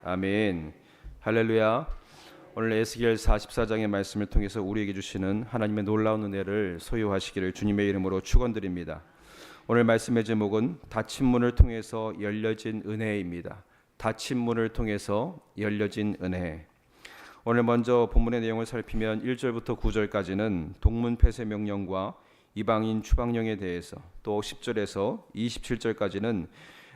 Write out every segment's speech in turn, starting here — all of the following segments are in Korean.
아멘. 할렐루야. 오늘 에스겔 44장의 말씀을 통해서 우리에게 주시는 하나님의 놀라운 은혜를 소유하시기를 주님의 이름으로 축원드립니다. 오늘 말씀의 제목은 닫힌 문을 통해서 열려진 은혜입니다. 닫힌 문을 통해서 열려진 은혜. 오늘 먼저 본문의 내용을 살피면 1절부터 9절까지는 동문 폐쇄 명령과 이방인 추방령에 대해서, 또 10절에서 27절까지는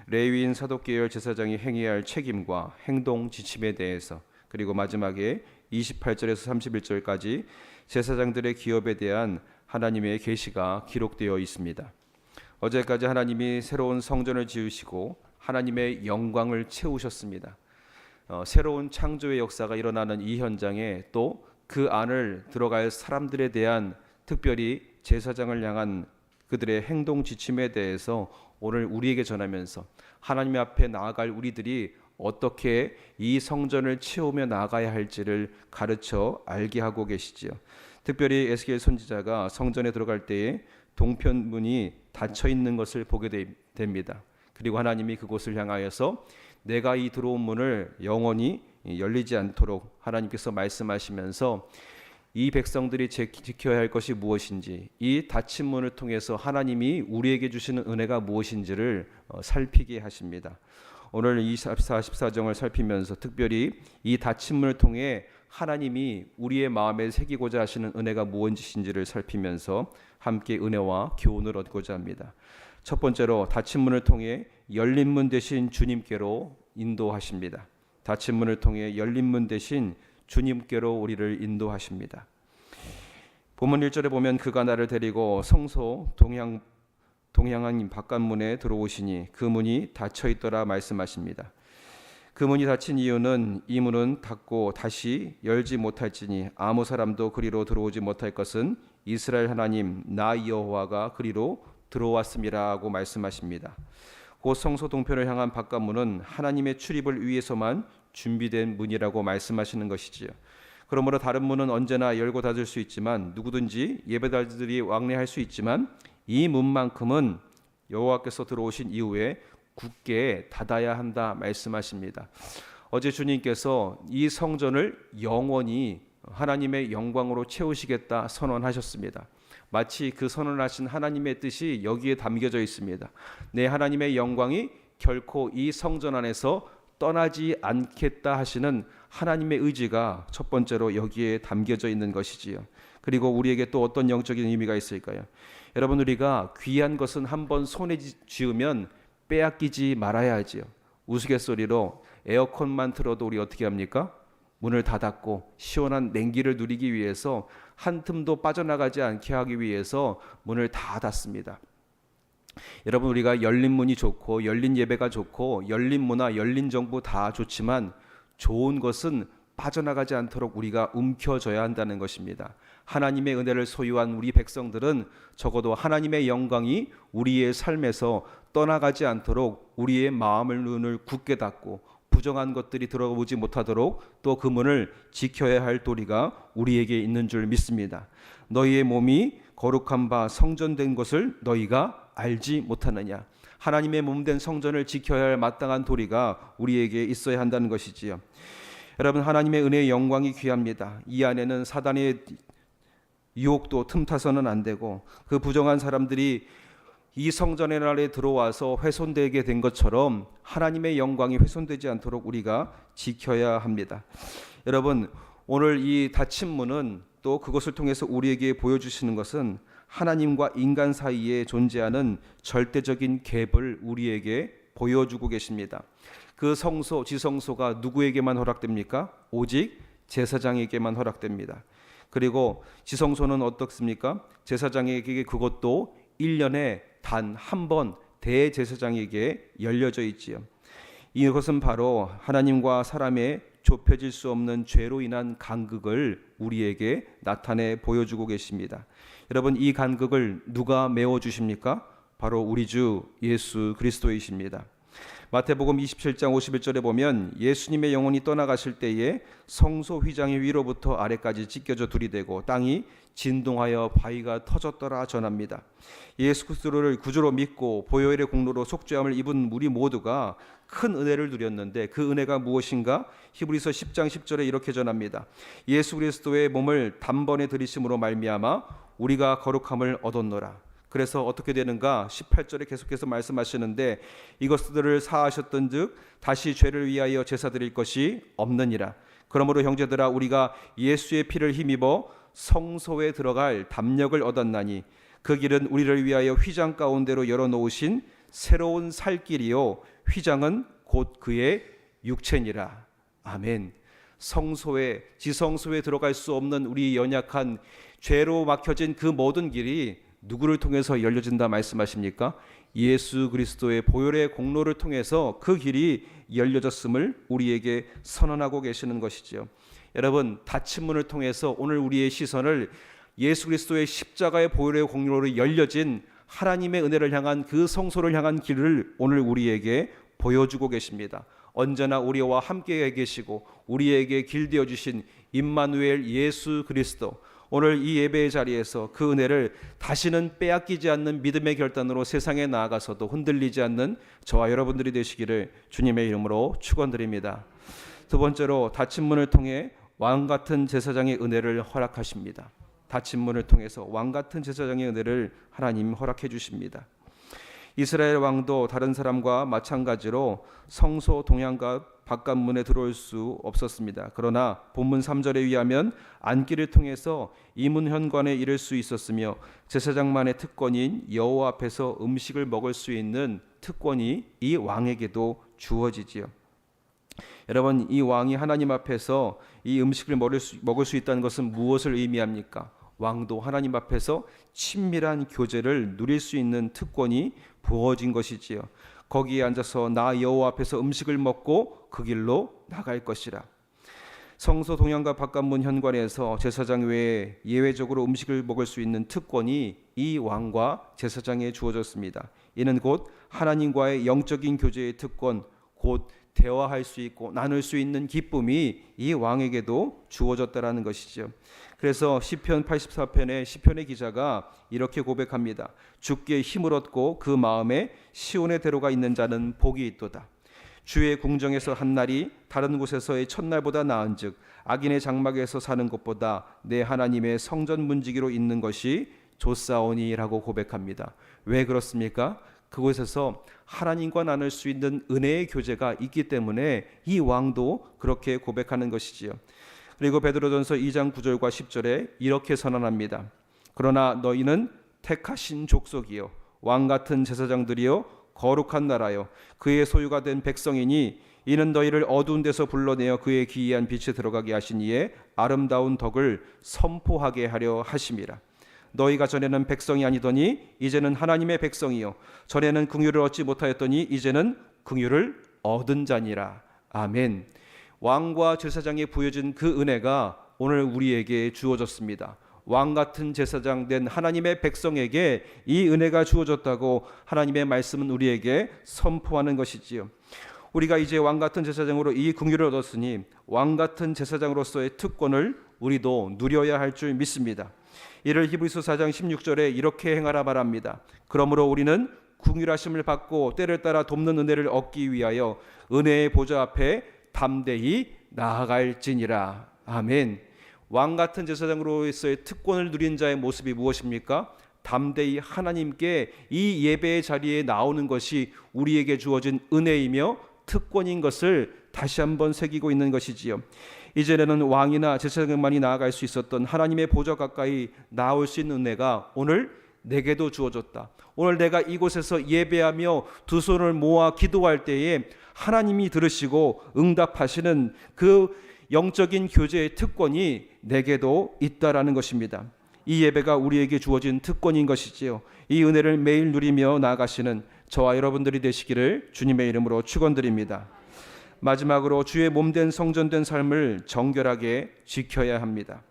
레위인 사독계열 제사장이 행해야 할 책임과 행동 지침에 대해서, 그리고 마지막에 28절에서 31절까지 제사장들의 기업에 대한 하나님의 계시가 기록되어 있습니다. 어제까지 하나님이 새로운 성전을 지으시고 하나님의 영광을 채우셨습니다. 새로운 창조의 역사가 일어나는 이 현장에 또 그 안을 들어갈 사람들에 대한, 특별히 제사장을 향한 그들의 행동 지침에 대해서 오늘 우리에게 전하면서 하나님 앞에 나아갈 우리들이 어떻게 이 성전을 채우며 나아가야 할지를 가르쳐 알게 하고 계시지요. 특별히 에스겔 선지자가 성전에 들어갈 때에 동편문이 닫혀 있는 것을 보게 됩니다. 그리고 하나님이 그곳을 향하여서 내가 이 들어온 문을 영원히 열리지 않도록 하나님께서 말씀하시면서 이 백성들이 지켜야 할 것이 무엇인지, 이 닫힌 문을 통해서 하나님이 우리에게 주시는 은혜가 무엇인지를 살피게 하십니다. 오늘 이 44장을 살피면서 특별히 이 닫힌 문을 통해 하나님이 우리의 마음에 새기고자 하시는 은혜가 무엇인지를 살피면서 함께 은혜와 교훈을 얻고자 합니다. 첫 번째로 닫힌 문을 통해 열린 문 대신 주님께로 인도하십니다. 닫힌 문을 통해 열린 문 대신 주님께로 우리를 인도하십니다. 본문 1절에 보면 그가 나를 데리고 성소 동향한 바깥문에 들어오시니 그 문이 닫혀 있더라 말씀하십니다. 그 문이 닫힌 이유는 이 문은 닫고 다시 열지 못할지니 아무 사람도 그리로 들어오지 못할 것은 이스라엘 하나님 나 여호와가 그리로 들어왔음이라고 말씀하십니다. 곧 성소 동편을 향한 바깥문은 하나님의 출입을 위해서만 준비된 문이라고 말씀하시는 것이지요. 그러므로 다른 문은 언제나 열고 닫을 수 있지만, 누구든지 예배자들이 왕래할 수 있지만 이 문만큼은 여호와께서 들어오신 이후에 굳게 닫아야 한다 말씀하십니다. 어제 주님께서 이 성전을 영원히 하나님의 영광으로 채우시겠다 선언하셨습니다. 마치 그 선언하신 하나님의 뜻이 여기에 담겨져 있습니다. 내 하나님의 영광이 결코 이 성전 안에서 떠나지 않겠다 하시는 하나님의 의지가 첫 번째로 여기에 담겨져 있는 것이지요. 그리고 우리에게 또 어떤 영적인 의미가 있을까요? 여러분, 우리가 귀한 것은 한번 손에 쥐으면 빼앗기지 말아야 하지요. 우스갯소리로 에어컨만 틀어도 우리 어떻게 합니까? 문을 닫았고 시원한 냉기를 누리기 위해서 한 틈도 빠져나가지 않게 하기 위해서 문을 다 닫습니다. 여러분, 우리가 열린 문이 좋고 열린 예배가 좋고 열린 문화, 열린 정보 다 좋지만 좋은 것은 빠져나가지 않도록 우리가 움켜줘야 한다는 것입니다. 하나님의 은혜를 소유한 우리 백성들은 적어도 하나님의 영광이 우리의 삶에서 떠나가지 않도록 우리의 마음을, 눈을 굳게 닫고 부정한 것들이 들어오지 못하도록 또 그 문을 지켜야 할 도리가 우리에게 있는 줄 믿습니다. 너희의 몸이 거룩한 바 성전된 것을 너희가 알지 못하느냐. 하나님의 몸된 성전을 지켜야 할 마땅한 도리가 우리에게 있어야 한다는 것이지요. 여러분, 하나님의 은혜의 영광이 귀합니다. 이 안에는 사단의 유혹도 틈타서는 안 되고, 그 부정한 사람들이 이 성전의 날에 들어와서 훼손되게 된 것처럼 하나님의 영광이 훼손되지 않도록 우리가 지켜야 합니다. 여러분, 오늘 이 닫힌 문은 또 그것을 통해서 우리에게 보여주시는 것은 하나님과 인간 사이에 존재하는 절대적인 갭을 우리에게 보여주고 계십니다. 그 성소, 지성소가 누구에게만 허락됩니까? 오직 제사장에게만 허락됩니다. 그리고 지성소는 어떻습니까? 제사장에게 그것도 1년에 단 한 번 대제사장에게 열려져 있지요. 이것은 바로 하나님과 사람의 좁혀질 수 없는 죄로 인한 간극을 우리에게 나타내 보여주고 계십니다. 여러분, 이 간극을 누가 메워주십니까? 바로 우리 주 예수 그리스도이십니다. 마태복음 27장 51절에 보면 예수님의 영혼이 떠나가실 때에 성소 휘장이 위로부터 아래까지 찢겨져 둘이되고 땅이 진동하여 바위가 터졌더라 전합니다. 예수 그리스도를 구주로 믿고 보혈의 공로로 속죄함을 입은 무리 모두가 큰 은혜를 누렸는데 그 은혜가 무엇인가? 히브리서 10장 10절에 이렇게 전합니다. 예수 그리스도의 몸을 단번에 들이심으로 말미암아 우리가 거룩함을 얻었노라. 그래서 어떻게 되는가? 18절에 계속해서 말씀하시는데 이것들을 사하셨던즉 다시 죄를 위하여 제사 드릴 것이 없느니라. 그러므로 형제들아 우리가 예수의 피를 힘입어 성소에 들어갈 담력을 얻었나니 그 길은 우리를 위하여 휘장 가운데로 열어놓으신 새로운 살 길이요 휘장은 곧 그의 육체니라. 아멘. 성소에 지성소에 들어갈 수 없는 우리 연약한 죄로 막혀진 그 모든 길이 누구를 통해서 열려진다 말씀하십니까? 예수 그리스도의 보혈의 공로를 통해서 그 길이 열려졌음을 우리에게 선언하고 계시는 것이죠. 여러분, 닫힌 문을 통해서 오늘 우리의 시선을 예수 그리스도의 십자가의 보혈의 공로로 열려진 하나님의 은혜를 향한 그 성소를 향한 길을 오늘 우리에게 보여주고 계십니다. 언제나 우리와 함께 계시고 우리에게 길 되어 주신 임마누엘 예수 그리스도, 오늘 이 예배의 자리에서 그 은혜를 다시는 빼앗기지 않는 믿음의 결단으로 세상에 나아가서도 흔들리지 않는 저와 여러분들이 되시기를 주님의 이름으로 축원드립니다. 두 번째로 닫힌 문을 통해 왕같은 제사장의 은혜를 허락하십니다. 닫힌 문을 통해서 왕같은 제사장의 은혜를 하나님 허락해 주십니다. 이스라엘 왕도 다른 사람과 마찬가지로 성소 동향과 바깥문에 들어올 수 없었습니다. 그러나 본문 3절에 의하면 안기를 통해서 이문 현관에 이를 수 있었으며 제사장만의 특권인 여호와 앞에서 음식을 먹을 수 있는 특권이 이 왕에게도 주어지지요. 여러분, 이 왕이 하나님 앞에서 이 음식을 먹을 수 있다는 것은 무엇을 의미합니까? 왕도 하나님 앞에서 친밀한 교제를 누릴 수 있는 특권이 부어진 것이지요. 거기에 앉아서 나 여호와 앞에서 음식을 먹고 그 길로 나갈 것이라. 성소 동향과 바깥문 현관에서 제사장 외에 예외적으로 음식을 먹을 수 있는 특권이 이 왕과 제사장에 주어졌습니다. 이는 곧 하나님과의 영적인 교제의 특권, 곧 대화할 수 있고 나눌 수 있는 기쁨이 이 왕에게도 주어졌다라는 것이죠. 그래서 시편 84편의 시편의 기자가 이렇게 고백합니다. 주께 힘을 얻고 그 마음에 시온의 대로가 있는 자는 복이 있도다. 주의 궁정에서 한 날이 다른 곳에서의 첫날보다 나은즉 악인의 장막에서 사는 것보다 내 하나님의 성전 문지기로 있는 것이 좋사오니라고 고백합니다. 왜 그렇습니까? 그곳에서 하나님과 나눌 수 있는 은혜의 교제가 있기 때문에 이 왕도 그렇게 고백하는 것이지요. 그리고 베드로전서 2장 9절과 10절에 이렇게 선언합니다. 그러나 너희는 택하신 족속이요 왕같은 제사장들이요 거룩한 나라요 그의 소유가 된 백성이니 이는 너희를 어두운 데서 불러내어 그의 기이한 빛에 들어가게 하신 이의 아름다운 덕을 선포하게 하려 하심이라. 너희가 전에는 백성이 아니더니 이제는 하나님의 백성이요 전에는 긍휼을 얻지 못하였더니 이제는 긍휼을 얻은 자니라. 아멘. 왕과 제사장에 부여진 그 은혜가 오늘 우리에게 주어졌습니다. 왕같은 제사장 된 하나님의 백성에게 이 은혜가 주어졌다고 하나님의 말씀은 우리에게 선포하는 것이지요. 우리가 이제 왕같은 제사장으로 이 긍휼을 얻었으니 왕같은 제사장으로서의 특권을 우리도 누려야 할 줄 믿습니다. 이를 히브리서 4장 16절에 이렇게 행하라 말합니다. 그러므로 우리는 긍휼하심을 받고 때를 따라 돕는 은혜를 얻기 위하여 은혜의 보좌 앞에 담대히 나아갈지니라. 아멘. 왕같은 제사장으로서의 특권을 누린 자의 모습이 무엇입니까? 담대히 하나님께 이 예배의 자리에 나오는 것이 우리에게 주어진 은혜이며 특권인 것을 다시 한번 새기고 있는 것이지요. 이전에는 왕이나 제사장만이 나아갈 수 있었던 하나님의 보좌 가까이 나올 수 있는 은혜가 오늘 내게도 주어졌다. 오늘 내가 이곳에서 예배하며 두 손을 모아 기도할 때에 하나님이 들으시고 응답하시는 그 영적인 교제의 특권이 내게도 있다라는 것입니다. 이 예배가 우리에게 주어진 특권인 것이지요. 이 은혜를 매일 누리며 나아가시는 저와 여러분들이 되시기를 주님의 이름으로 축원드립니다. 마지막으로 주의 몸된 성전된 삶을 정결하게 지켜야 합니다.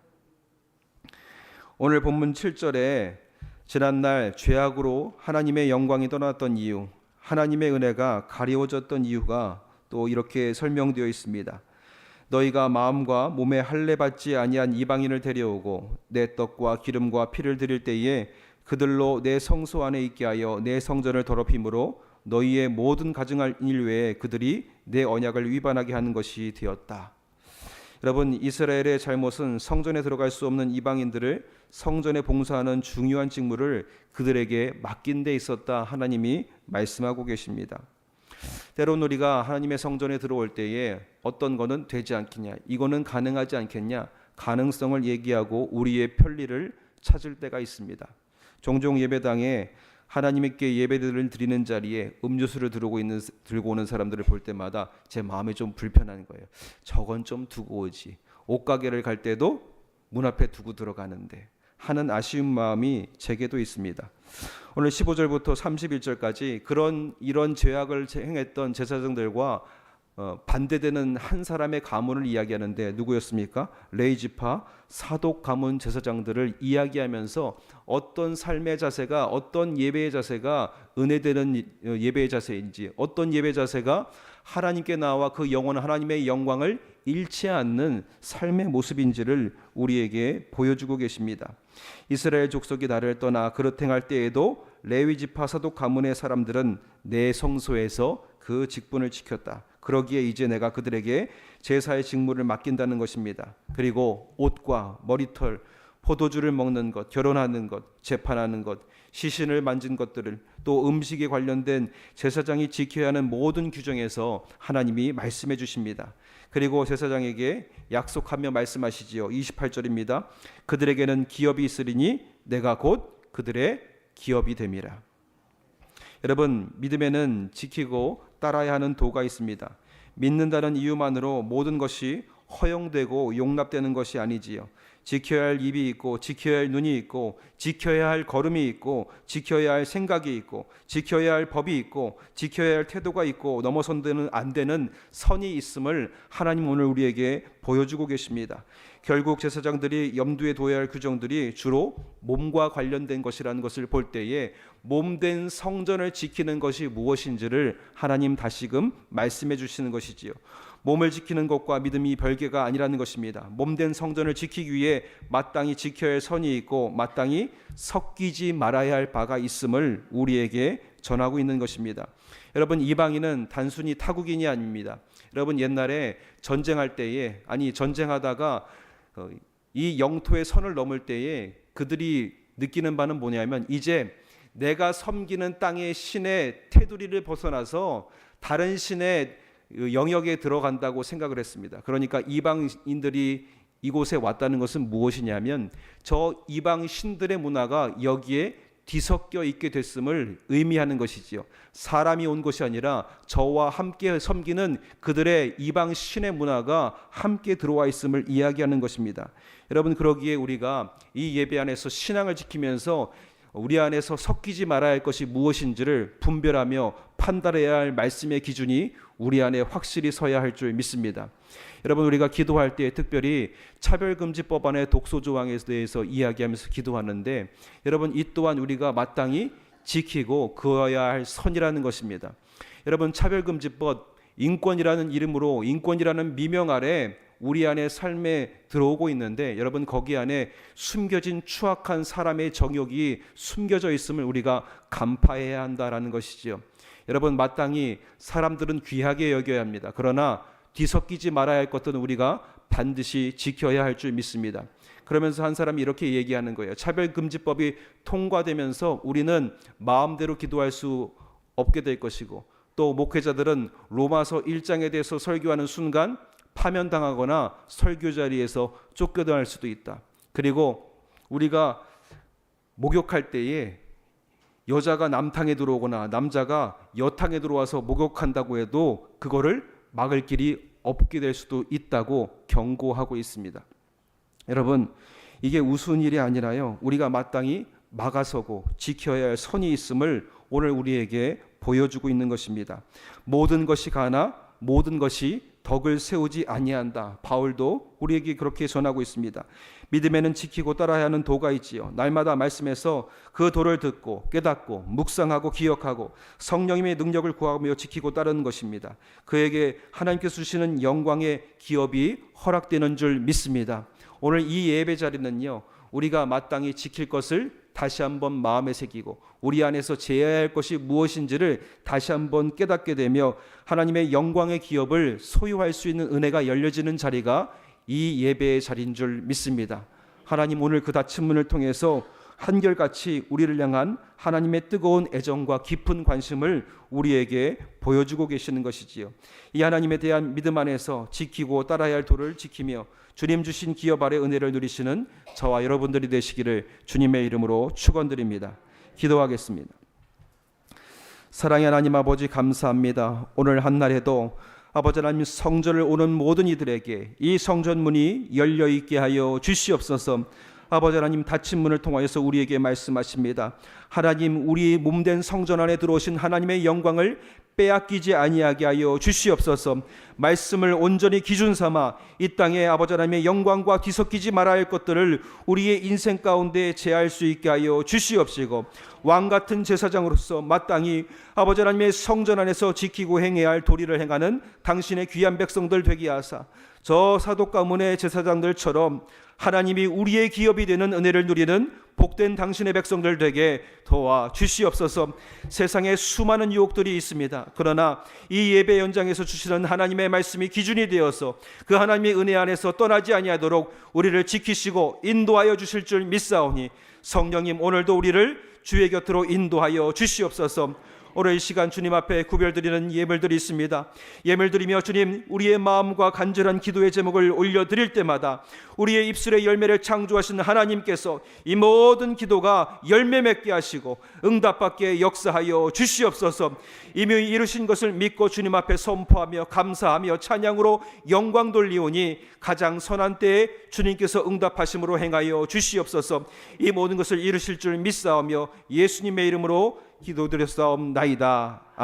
오늘 본문 7절에 지난날 죄악으로 하나님의 영광이 떠났던 이유, 하나님의 은혜가 가리워졌던 이유가 또 이렇게 설명되어 있습니다. 너희가 마음과 몸에 할례 받지 아니한 이방인을 데려오고 내 떡과 기름과 피를 드릴 때에 그들로 내 성소 안에 있게 하여 내 성전을 더럽힘으로 너희의 모든 가증할 일 외에 그들이 내 언약을 위반하게 하는 것이 되었다. 여러분, 이스라엘의 잘못은 성전에 들어갈 수 없는 이방인들을 성전에 봉사하는 중요한 직무를 그들에게 맡긴 데 있었다. 하나님이 말씀하고 계십니다. 때론 우리가 하나님의 성전에 들어올 때에 어떤 거는 되지 않겠냐, 이거는 가능하지 않겠냐, 가능성을 얘기하고 우리의 편리를 찾을 때가 있습니다. 종종 예배당에 하나님께 예배를 드리는 자리에 음료수를 들고 오는 사람들을 볼 때마다 제 마음이 좀 불편한 거예요. 저건 좀 두고 오지. 옷가게를 갈 때도 문 앞에 두고 들어가는데 하는 아쉬운 마음이 제게도 있습니다. 오늘 15절부터 31절까지 이런 죄악을 행했던 제사장들과 반대되는 한 사람의 가문을 이야기하는데 누구였습니까? 레위지파 사독 가문 제사장들을 이야기하면서 어떤 삶의 자세가, 어떤 예배의 자세가 은혜되는 예배의 자세인지, 어떤 예배 자세가 하나님께 나와 그 영원한 하나님의 영광을 잃지 않는 삶의 모습인지를 우리에게 보여주고 계십니다. 이스라엘 족속이 나를 떠나 그릇 행할 때에도 레위지파 사독 가문의 사람들은 내 성소에서 그 직분을 지켰다. 그러기에 이제 내가 그들에게 제사의 직무를 맡긴다는 것입니다. 그리고 옷과 머리털, 포도주를 먹는 것, 결혼하는 것, 재판하는 것, 시신을 만진 것들을, 또 음식에 관련된 제사장이 지켜야 하는 모든 규정에서 하나님이 말씀해 주십니다. 그리고 제사장에게 약속하며 말씀하시지요. 28절입니다. 그들에게는 기업이 있으리니 내가 곧 그들의 기업이 됨이라. 여러분, 믿음에는 지키고 따라야 하는 도가 있습니다. 믿는다는 이유만으로 모든 것이 허용되고 용납되는 것이 아니지요. 지켜야 할 입이 있고, 지켜야 할 눈이 있고, 지켜야 할 걸음이 있고, 지켜야 할 생각이 있고, 지켜야 할 법이 있고, 지켜야 할 태도가 있고, 넘어선되는 안 되는 선이 있음을 하나님 오늘 우리에게 보여주고 계십니다. 결국 제사장들이 염두에 둬야 할 규정들이 주로 몸과 관련된 것이라는 것을 볼 때에 몸된 성전을 지키는 것이 무엇인지를 하나님 다시금 말씀해 주시는 것이지요. 몸을 지키는 것과 믿음이 별개가 아니라는 것입니다. 몸된 성전을 지키기 위해 마땅히 지켜야 할 선이 있고 마땅히 섞이지 말아야 할 바가 있음을 우리에게 전하고 있는 것입니다. 여러분, 이방인은 단순히 타국인이 아닙니다. 여러분, 옛날에 전쟁할 때에, 전쟁하다가 이 영토의 선을 넘을 때에 그들이 느끼는 바는 뭐냐면, 이제 내가 섬기는 땅의 신의 테두리를 벗어나서 다른 신의 영역에 들어간다고 생각을 했습니다. 그러니까 이방인들이 이곳에 왔다는 것은 무엇이냐면, 저 이방 신들의 문화가 여기에 뒤섞여 있게 됐음을 의미하는 것이지요. 사람이 온 것이 아니라 저와 함께 섬기는 그들의 이방 신의 문화가 함께 들어와 있음을 이야기하는 것입니다. 여러분, 그러기에 우리가 이 예배 안에서 신앙을 지키면서 우리 안에서 섞이지 말아야 할 것이 무엇인지를 분별하며 판단해야 할 말씀의 기준이 우리 안에 확실히 서야 할 줄 믿습니다. 여러분, 우리가 기도할 때 특별히 차별금지법안의 독소 조항에 대해서 이야기하면서 기도하는데, 여러분, 이 또한 우리가 마땅히 지키고 그어야 할 선이라는 것입니다. 여러분, 차별금지법, 인권이라는 이름으로, 인권이라는 미명 아래 우리 안에 삶에 들어오고 있는데, 여러분, 거기 안에 숨겨진 추악한 사람의 정욕이 숨겨져 있음을 우리가 간파해야 한다라는 것이지요. 여러분, 마땅히 사람들은 귀하게 여겨야 합니다. 그러나 뒤섞이지 말아야 할 것들은 우리가 반드시 지켜야 할 줄 믿습니다. 그러면서 한 사람이 이렇게 얘기하는 거예요. 차별금지법이 통과되면서 우리는 마음대로 기도할 수 없게 될 것이고, 또 목회자들은 로마서 1장에 대해서 설교하는 순간 파면당하거나 설교 자리에서 쫓겨날 수도 있다. 그리고 우리가 목욕할 때에 여자가 남탕에 들어오거나 남자가 여탕에 들어와서 목욕한다고 해도 그거를 막을 길이 없게 될 수도 있다고 경고하고 있습니다. 여러분, 이게 우스운 일이 아니라요, 우리가 마땅히 막아서고 지켜야 할 선이 있음을 오늘 우리에게 보여주고 있는 것입니다. 모든 것이 가나 모든 것이 덕을 세우지 아니한다. 바울도 우리에게 그렇게 전하고 있습니다. 믿음에는 지키고 따라야 하는 도가 있지요. 날마다 말씀에서 그 도를 듣고 깨닫고 묵상하고 기억하고 성령님의 능력을 구하며 지키고 따르는 것입니다. 그에게 하나님께서 주시는 영광의 기업이 허락되는 줄 믿습니다. 오늘 이 예배 자리는요, 우리가 마땅히 지킬 것을 다시 한번 마음에 새기고 우리 안에서 제어해야 할 것이 무엇인지를 다시 한번 깨닫게 되며 하나님의 영광의 기업을 소유할 수 있는 은혜가 열려지는 자리가 이 예배의 자리인 줄 믿습니다. 하나님 오늘 그 닫힌 문을 통해서 한결같이 우리를 향한 하나님의 뜨거운 애정과 깊은 관심을 우리에게 보여주고 계시는 것이지요. 이 하나님에 대한 믿음 안에서 지키고 따라야 할 도를 지키며 주님 주신 기업 아래 은혜를 누리시는 저와 여러분들이 되시기를 주님의 이름으로 축원드립니다. 기도하겠습니다. 사랑의 하나님 아버지, 감사합니다. 오늘 한날에도 아버지 하나님, 성전을 오는 모든 이들에게 이 성전 문이 열려 있게 하여 주시옵소서. 아버지 하나님, 닫힌 문을 통하여서 우리에게 말씀하십니다. 하나님, 우리 몸된 성전 안에 들어오신 하나님의 영광을 빼앗기지 아니하게 하여 주시옵소서. 말씀을 온전히 기준 삼아 이 땅에 아버지 하나님의 영광과 뒤섞이지 말아야 할 것들을 우리의 인생 가운데 제할 수 있게 하여 주시옵시고, 왕같은 제사장으로서 마땅히 아버지 하나님의 성전 안에서 지키고 행해야 할 도리를 행하는 당신의 귀한 백성들 되게 하사 저 사독 가문의 제사장들처럼 하나님이 우리의 기업이 되는 은혜를 누리는 복된 당신의 백성들 되게 도와 주시옵소서. 세상에 수많은 유혹들이 있습니다. 그러나 이 예배 현장에서 주시는 하나님의 말씀이 기준이 되어서 그 하나님의 은혜 안에서 떠나지 아니하도록 우리를 지키시고 인도하여 주실 줄 믿사오니 성령님, 오늘도 우리를 주의 곁으로 인도하여 주시옵소서. 오늘 이 시간 주님 앞에 구별드리는 예물들이 있습니다. 예물드리며 주님, 우리의 마음과 간절한 기도의 제목을 올려드릴 때마다 우리의 입술의 열매를 창조하신 하나님께서 이 모든 기도가 열매 맺게 하시고 응답받게 역사하여 주시옵소서. 이미 이루신 것을 믿고 주님 앞에 선포하며 감사하며 찬양으로 영광 돌리오니 가장 선한 때에 주님께서 응답하심으로 행하여 주시옵소서. 이 모든 것을 이루실 줄 믿사오며 예수님의 이름으로 기도드렸사옵나이다. 아멘.